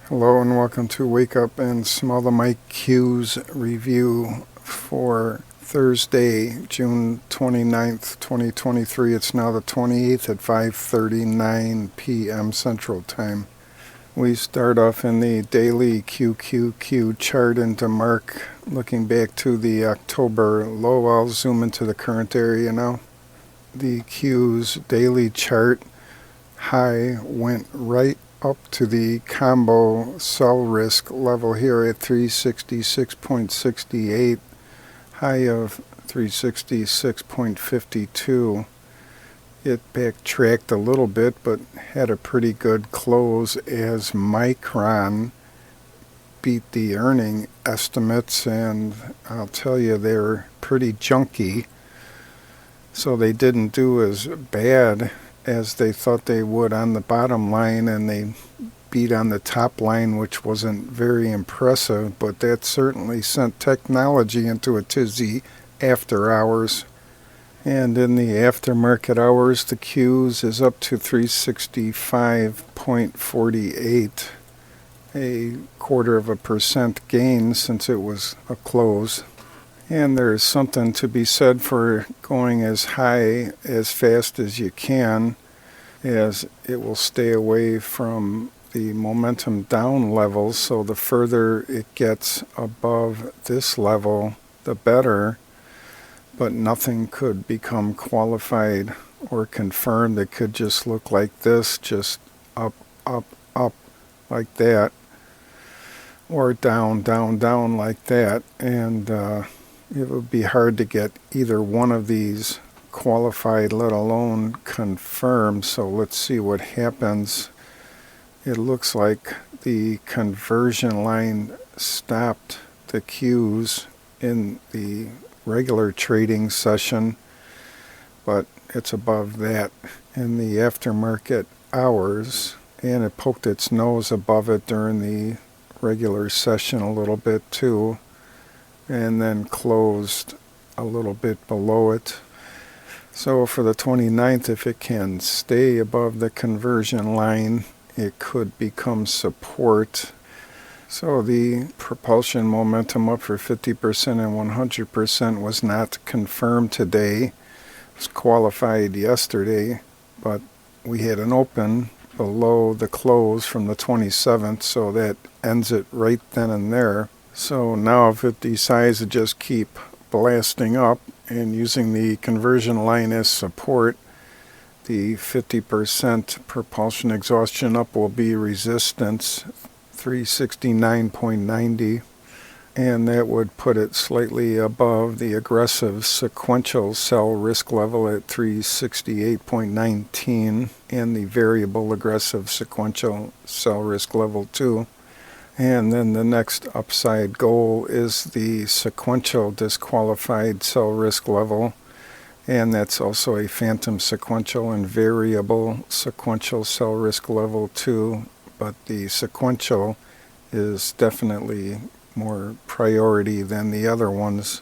Hello and welcome to Wake Up and Smell the Mic Q's review for Thursday, June 29th, 2023. It's now the 28th at 5:39 p.m. Central Time. We start off in the daily QQQ chart in DeMark, looking back to the October low. I'll zoom into the current area now. The Q's daily chart high went right up to the combo sell risk level here at 366.68, high of 366.52. It backtracked a little bit but had a pretty good close as Micron beat the earning estimates, and I'll tell you, they're pretty junky, so they didn't do as bad as they thought they would on the bottom line, and they beat on the top line, which wasn't very impressive, but that certainly sent technology into a tizzy after hours. And in the aftermarket hours, the Q's is up to 365.48, a 1/4% gain since it was a close. And there's something to be said for going as high as fast as you can, as it will stay away from the momentum down levels. So the further it gets above this level, the better. But nothing could become qualified or confirmed. It could just look like this, just up, up, up like that, or down, down, down like that. And it would be hard to get either one of these qualified, let alone confirmed. So let's see what happens. It looks like the conversion line stopped the Q's in the regular trading session, but it's above that in the aftermarket hours, and it poked its nose above it during the regular session a little bit too, and then closed a little bit below it. So for the 29th, if it can stay above the conversion line, it could become support. So the propulsion momentum up for 50% and 100% was not confirmed today. It was qualified yesterday, but we had an open below the close from the 27th, so that ends it right then and there. So now if it decides to just keep blasting up and using the conversion line as support, the 50% propulsion exhaustion up will be resistance, 369.90, and that would put it slightly above the aggressive sequential sell risk level at 368.19 and the variable aggressive sequential sell risk level 2. And then the next upside goal is the sequential disqualified sell risk level, and that's also a phantom sequential and variable sequential sell risk level 2, but the sequential is definitely more priority than the other ones.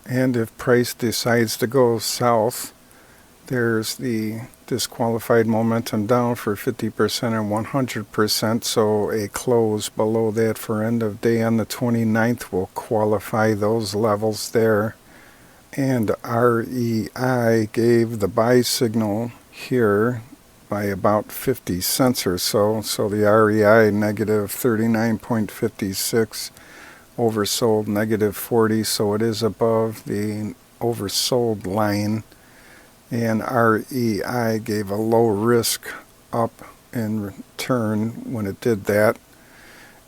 And if price decides to go south, there's the disqualified momentum down for 50% and 100%, so a close below that for end of day on the 29th will qualify those levels there. And REI gave the buy signal here by about 50 cents or so. So the REI negative 39.56, oversold negative 40, so it is above the oversold line. And REI gave a low risk up in return when it did that.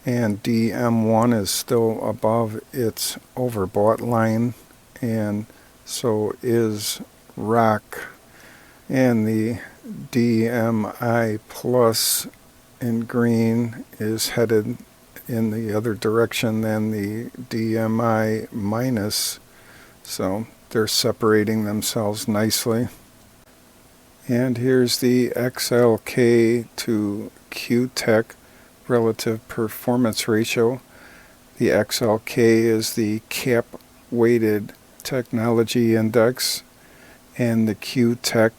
And DM1 is still above its overbought line, and so is ROC. And the DMI plus in green is headed in the other direction than the DMI minus, so they're separating themselves nicely. And here's the XLK to QTEC relative performance ratio. The XLK is the cap weighted technology index, and the QTEC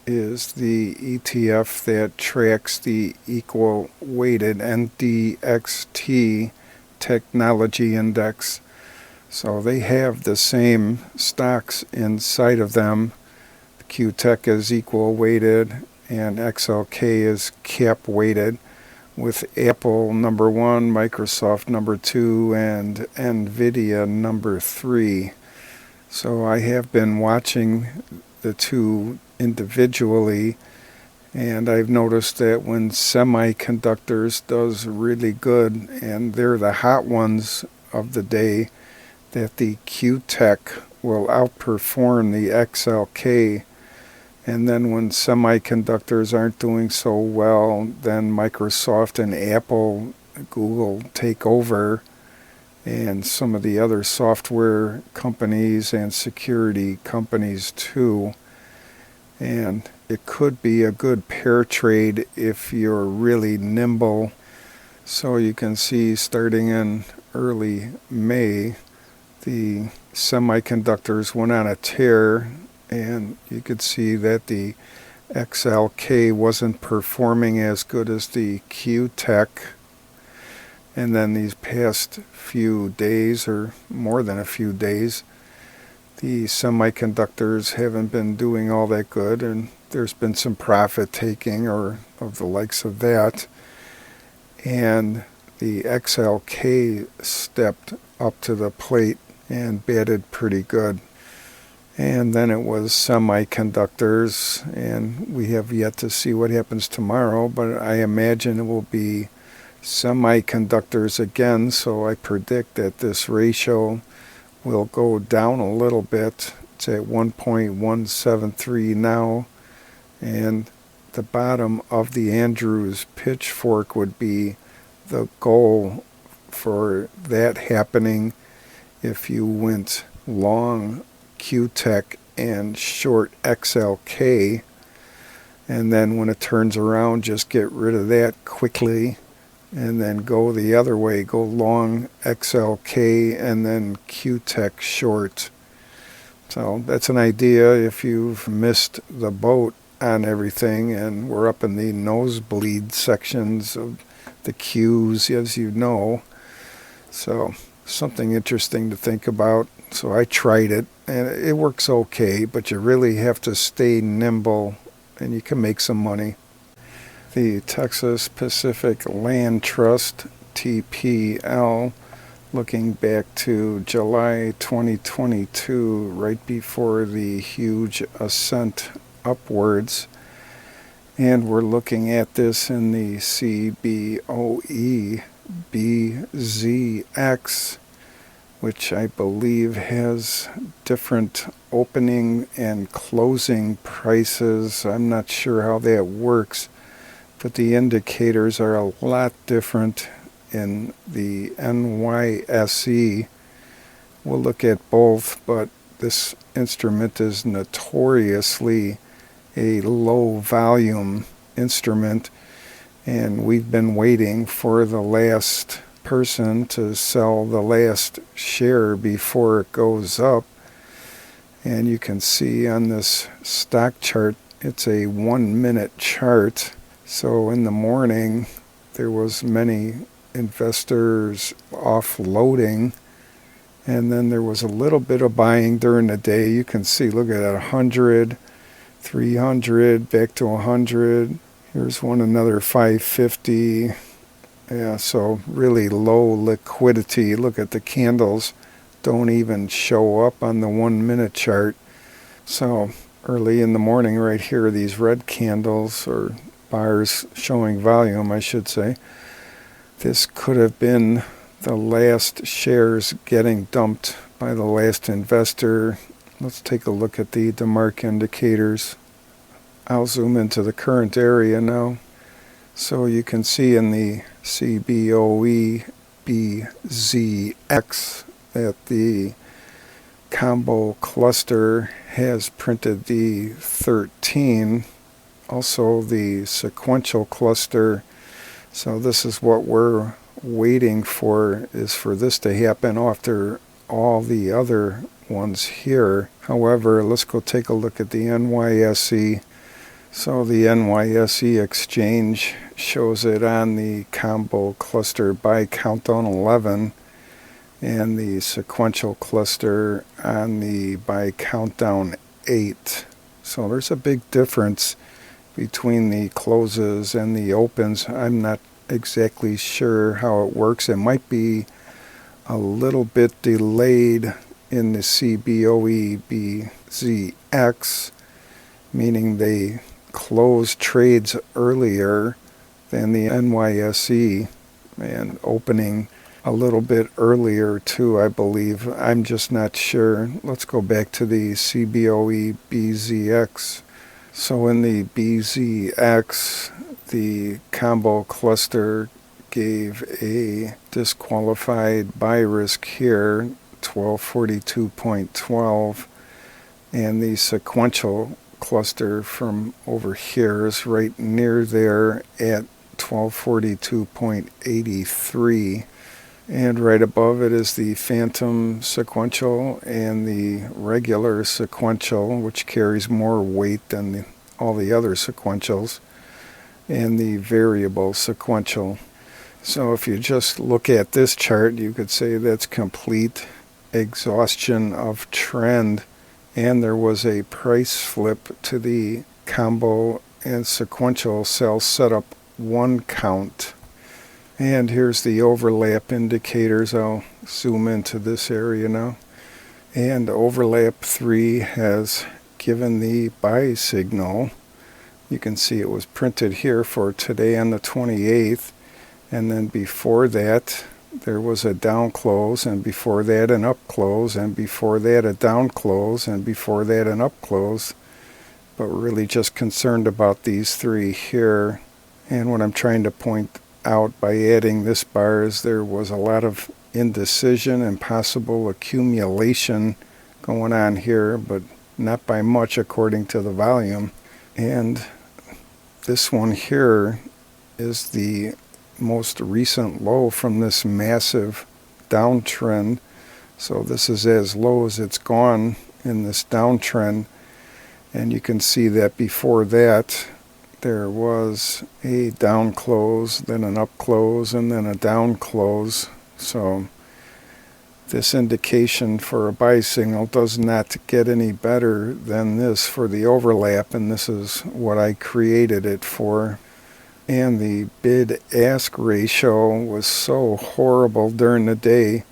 is the ETF that tracks the equal weighted NDXT technology index. So they have the same stocks inside of them. QTEC is equal weighted and XLK is cap weighted, with Apple number 1, Microsoft number 2, and Nvidia number 3. So I have been watching the two individually, and I've noticed that when semiconductors does really good, and they're the hot ones of the day, that the QTEC will outperform the XLK. And then when semiconductors aren't doing so well, then Microsoft and Apple, Google take over, and some of the other software companies and security companies too. And it could be a good pair trade if you're really nimble. So you can see starting in early May, the semiconductors went on a tear, and you could see that the XLK wasn't performing as good as the QTEC. And then these past few days, or more than a few days, the semiconductors haven't been doing all that good, and there's been some profit taking or of the likes of that. And the XLK stepped up to the plate and batted pretty good. And then it was semiconductors, and we have yet to see what happens tomorrow, but I imagine it will be semiconductors again, so I predict that this ratio will go down a little bit. It's at 1.173 now, and the bottom of the Andrews pitchfork would be the goal for that happening if you went long QTEC and short XLK, and then when it turns around, just get rid of that quickly and then go the other way, go long XLK and then QTEC short. So that's an idea if you've missed the boat on everything, and we're up in the nosebleed sections of the Qs, as you know. So something interesting to think about. So I tried it, and it works okay, but you really have to stay nimble, and you can make some money. The Texas Pacific Land Trust, TPL, looking back to July 2022, right before the huge ascent upwards. And we're looking at this in the CBOE BZX, which I believe has different opening and closing prices. I'm not sure how that works, but the indicators are a lot different in the NYSE. We'll look at both, but this instrument is notoriously a low volume instrument, and we've been waiting for the last person to sell the last share before it goes up. And you can see on this stock chart, it's a 1 minute chart. So in the morning, there was many investors offloading, and then there was a little bit of buying during the day. You can see, look at that, 100, 300, back to 100. Here's one, another 550. Yeah, so really low liquidity. Look at the candles, don't even show up on the 1 minute chart. So early in the morning right here, these red candles, or bars showing volume, I should say. This could have been the last shares getting dumped by the last investor. Let's take a look at the DeMark indicators. I'll zoom into the current area now. So you can see in the CBOE BZX that the combo cluster has printed the 13, also the sequential cluster. So this is what we're waiting for, is for this to happen after all the other ones here. However, let's go take a look at the NYSE. So the NYSE exchange shows it on the combo cluster by countdown 11 and the sequential cluster on the by countdown 8. So there's a big difference between the closes and the opens. I'm not exactly sure how it works. It might be a little bit delayed in the CBOE BZX, meaning they close trades earlier than the NYSE and opening a little bit earlier too, I believe. I'm just not sure. Let's go back to the CBOE BZX. So in the BZX, the combo cluster gave a disqualified buy risk here, 1242.12, and the sequential cluster from over here is right near there at 1242.83. And right above it is the phantom sequential and the regular sequential, which carries more weight than all the other sequentials, and the variable sequential. So if you just look at this chart, you could say that's complete exhaustion of trend, and there was a price flip to the combo and sequential sell setup 1 count. And here's the overlap indicators. I'll zoom into this area now. And overlap 3 has given the buy signal. You can see it was printed here for today on the 28th. And then before that, there was a down close, and before that an up close, and before that a down close, and before that an up close. But we're really just concerned about these three here. And what I'm trying to point out by adding this bar is there was a lot of indecision and possible accumulation going on here, but not by much according to the volume. And this one here is the most recent low from this massive downtrend. So this is as low as it's gone in this downtrend, and you can see that before that there was a down close, then an up close, and then a down close. So this indication for a buy signal does not get any better than this for the overlap, and this is what I created it for. And the bid-ask ratio was so horrible during the day.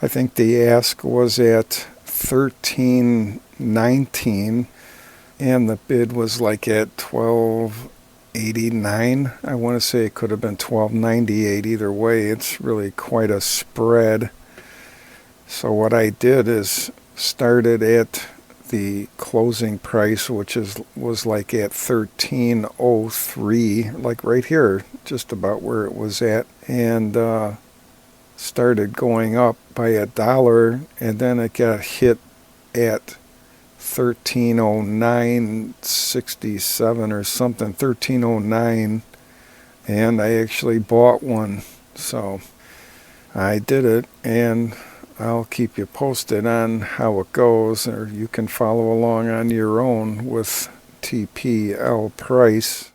I think the ask was at 13.19, and the bid was like at 12.89. I want to say it could have been 12.98. Either way, it's really quite a spread. So what I did is started at the closing price, which was like at 13.03, like right here, just about where it was at, and started going up by $1, and then it got hit at 1309.67 or something, 1309, and I actually bought one. So I did it, and I'll keep you posted on how it goes, or you can follow along on your own with TPL price.